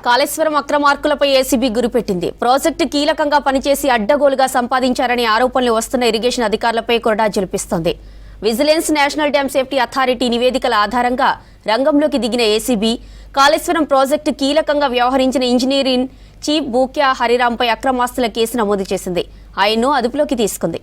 కాళేశ్వరం అక్రమార్కులపై ఏసీబీ గురిపెట్టింది. ప్రాజెక్టు కీలకంగా పనిచేసి అడ్డగోలుగా సంపాదించారనే ఆరోపణలు వస్తున్న ఇరిగేషన్ అధికారులపై కొరడా జలిపిస్తోంది. Vigilance, national dam safety authority నివేదికల ఆధారంగా రంగంలోకి దిగిన ఏసీబీ కాళేశ్వరం ప్రాజెక్టు కీలకంగా వ్యవహరించిన ఇంజనీరింగ్ చీఫ్ బూక్యా హరిరాంపై అక్రమాస్తుల కేసు నమోదు చేసింది. ఆయన్ను అదుపులోకి తీసుకుంది.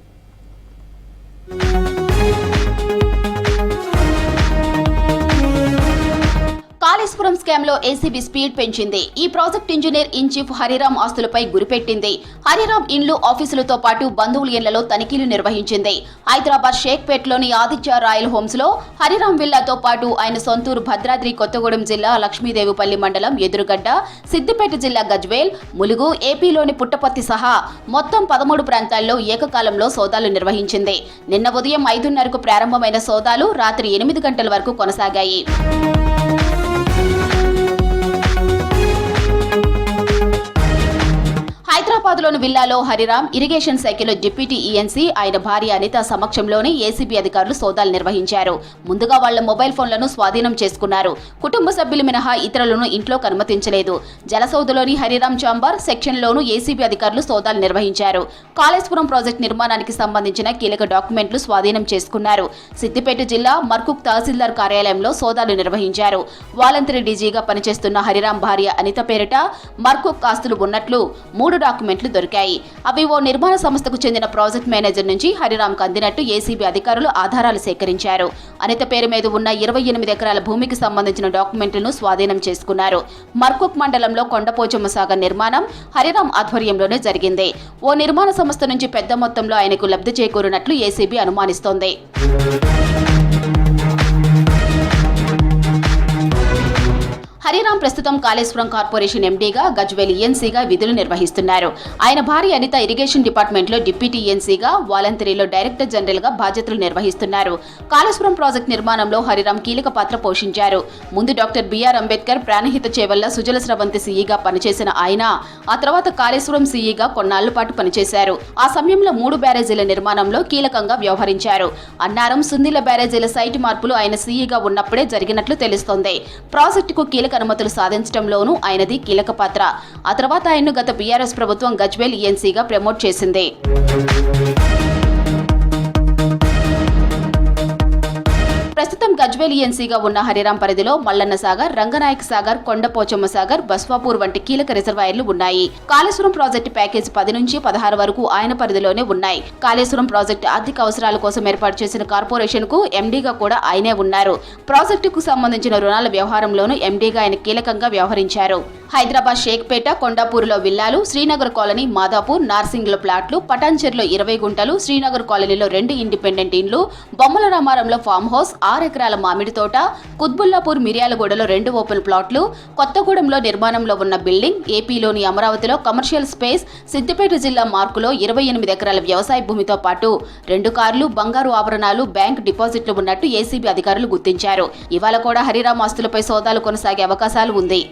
కాళేశ్వరం స్కామ్ లో ఏసీబీ స్పీడ్ పెంచింది. ఈ project engineer in chief Hariram ఆస్తులపై గురిపెట్టింది. హరిరాం ఇండ్లు, ఆఫీసులతో పాటు బంధువుల ఇళ్లలో తనిఖీలు నిర్వహించింది. హైదరాబాద్ షేక్పేట్లోని ఆదిత్య రాయల్ హోమ్స్ లో హరిరాం విల్లాతో పాటు ఆయన సొంతూరు భద్రాద్రి కొత్తగూడెం జిల్లా లక్ష్మీదేవిపల్లి మండలం ఎదురుగడ్డ, సిద్దిపేట జిల్లా గజ్వేల్, ములుగు, ఏపీలోని పుట్టపర్తి సహా మొత్తం 13 ప్రాంతాల్లో ఏకకాలంలో సోదాలు నిర్వహించింది. నిన్న ఉదయం 5:30కు ప్రారంభమైన సోదాలు రాత్రి 8 గంటల వరకు కొనసాగాయి. హైదరాబాద్లోని విల్లాలో హరిరాం ఇరిగేషన్ శాఖలో డిప్యూటీ ఈఎన్సీ ఆయన భార్య అనిత సమక్షంలోనే ఏసీబీ అధికారులు సోదాలు నిర్వహించారు. ముందుగా వాళ్ల మొబైల్ ఫోన్లను స్వాధీనం చేసుకున్నారు. కుటుంబ సభ్యులు మినహా ఇతరులను ఇంట్లోకి అనుమతించలేదు. జలసౌధలోని హరిరాం చాంబర్ సెక్షన్లోనూ ఏసీబీ అధికారులు సోదాలు నిర్వహించారు. కాళేశ్వరం ప్రాజెక్టు నిర్మాణానికి సంబంధించిన కీలక డాక్యుమెంట్లు స్వాధీనం చేసుకున్నారు. సిద్దిపేట జిల్లా మర్కుక్ తహసీల్దార్ కార్యాలయంలో సోదాలు నిర్వహించారు. వాలంటరీ డీజీగా పనిచేస్తున్న హరిరాం భార్య అనిత పేరిట మర్కుక్ ఆస్తులు ఉన్నట్లు 3 డాక్యుమెంట్లు దొరికాయి. అవి ఓ నిర్మాణ సంస్థకు చెందిన ప్రాజెక్ట్ మేనేజర్ నుంచి హరిరాంకు అందినట్టు ఏసీబీ అధికారులు ఆధారాలు సేకరించారు. అనిత పేరు మీద ఉన్న 28 ఎకరాల భూమికి సంబంధించిన డాక్యుమెంట్లను స్వాధీనం చేసుకున్నారు. మర్కుక్ మండలంలో కొండపోచమ్మ సాగర్ నిర్మాణం హరిరాం ఆధ్వర్యంలోనే జరిగింది. ఓ నిర్మాణ సంస్థ నుంచి పెద్ద మొత్తంలో ఆయనకు లబ్ధి చేకూరినట్లు ఏసీబీ అనుమానిస్తోంది. హరిరాం ప్రస్తుతం కాళేశ్వరం కార్పొరేషన్ ఎండీగా, గజ్వేల్ ఈఎన్సీగా విధులు నిర్వహిస్తున్నారు. ఆయన భార్య అనిత ఇరిగేషన్ డిపార్ట్మెంట్లో డిప్యూటీ ఈఎన్సీగా, వాలంటరీలో డైరెక్టర్ జనరల్గా బాధ్యతలు నిర్వహిస్తున్నారు. కాళేశ్వరం ప్రాజెక్టు నిర్మాణంలో హరిరాం కీలక పాత్ర పోషించారు. ముందు డాక్టర్ బిఆర్ అంబేద్కర్ ప్రాణహిత చేవల్ల సుజల స్రవంతి సీఈగా పనిచేసిన ఆయన ఆ తర్వాత కాళేశ్వరం సీఈగా కొన్నాళ్ల పాటు పనిచేశారు. ఆ సమయంలో 3 బ్యారేజీల నిర్మాణంలో కీలకంగా వ్యవహరించారు. అన్నారం, సుందిల బ్యారేజీల సైట్ మార్పులు ఆయన సీఈగా ఉన్నప్పుడే జరిగినట్లు తెలుస్తోంది. ప్రాజెక్టుకు కీలక అనుమతులు సాధించడంలోనూ ఆయనది కీలక పాత్ర. ఆ తర్వాత ఆయన్ను గత బీఆర్ఎస్ ప్రభుత్వం గజ్వేల్ ఈఎన్సీగా ప్రమోట్ చేసింది. ప్రస్తుతం గజ్వేల్ ఈఎన్సీగా ఉన్న హరిరాం పరిధిలో మల్లన్న సాగర్, రంగనాయక సాగర్, కొండపోచమ్మ సాగర్, బస్వాపూర్ వంటి కీలక రిజర్వాయర్లు ఉన్నాయి. కాళేశ్వరం ప్రాజెక్టు ప్యాకేజీ 10 నుంచి 16 వరకు ఆయన పరిధిలోనే ఉన్నాయి. కాళేశ్వరం ప్రాజెక్టు ఆర్థిక అవసరాల కోసం ఏర్పాటు చేసిన కార్పొరేషన్ కు ఎండీగా కూడా ఆయనే ఉన్నారు. ప్రాజెక్టుకు సంబంధించిన రుణాల వ్యవహారంలోనూ ఎండీగా ఆయన కీలకంగా వ్యవహరించారు. హైదరాబాద్ షేక్పేట, కొండాపూర్లో విల్లాలు, శ్రీనగర్ కాలనీ, మాదాపూర్, నార్సింగ్లో ప్లాట్లు, పటాన్చెర్లో 20 గుంటలు, శ్రీనగర్ కాలనీలో 2 ఇండిపెండెంట్ ఇండ్లు, బొమ్మల రామారంలో ఫామ్ హౌస్, 6 ఎకరాల మామిడి తోట, కుత్బుల్లాపూర్ మిర్యాలగూడలో 2 ఓపెన్ ప్లాట్లు, కొత్తగూడెంలో నిర్మాణంలో ఉన్న బిల్డింగ్, ఏపీలోని అమరావతిలో కమర్షియల్ స్పేస్, సిద్దిపేట జిల్లా మార్కులో 28 ఎకరాల వ్యవసాయ భూమితో పాటు 2 కార్లు, బంగారు ఆభరణాలు, బ్యాంక్ డిపాజిట్లు ఉన్నట్టు ఏసీబీ అధికారులు గుర్తించారు. ఇవాళ కూడా హరిరాం ఆస్తులపై సోదాలు కొనసాగే అవకాశాలు ఉంది.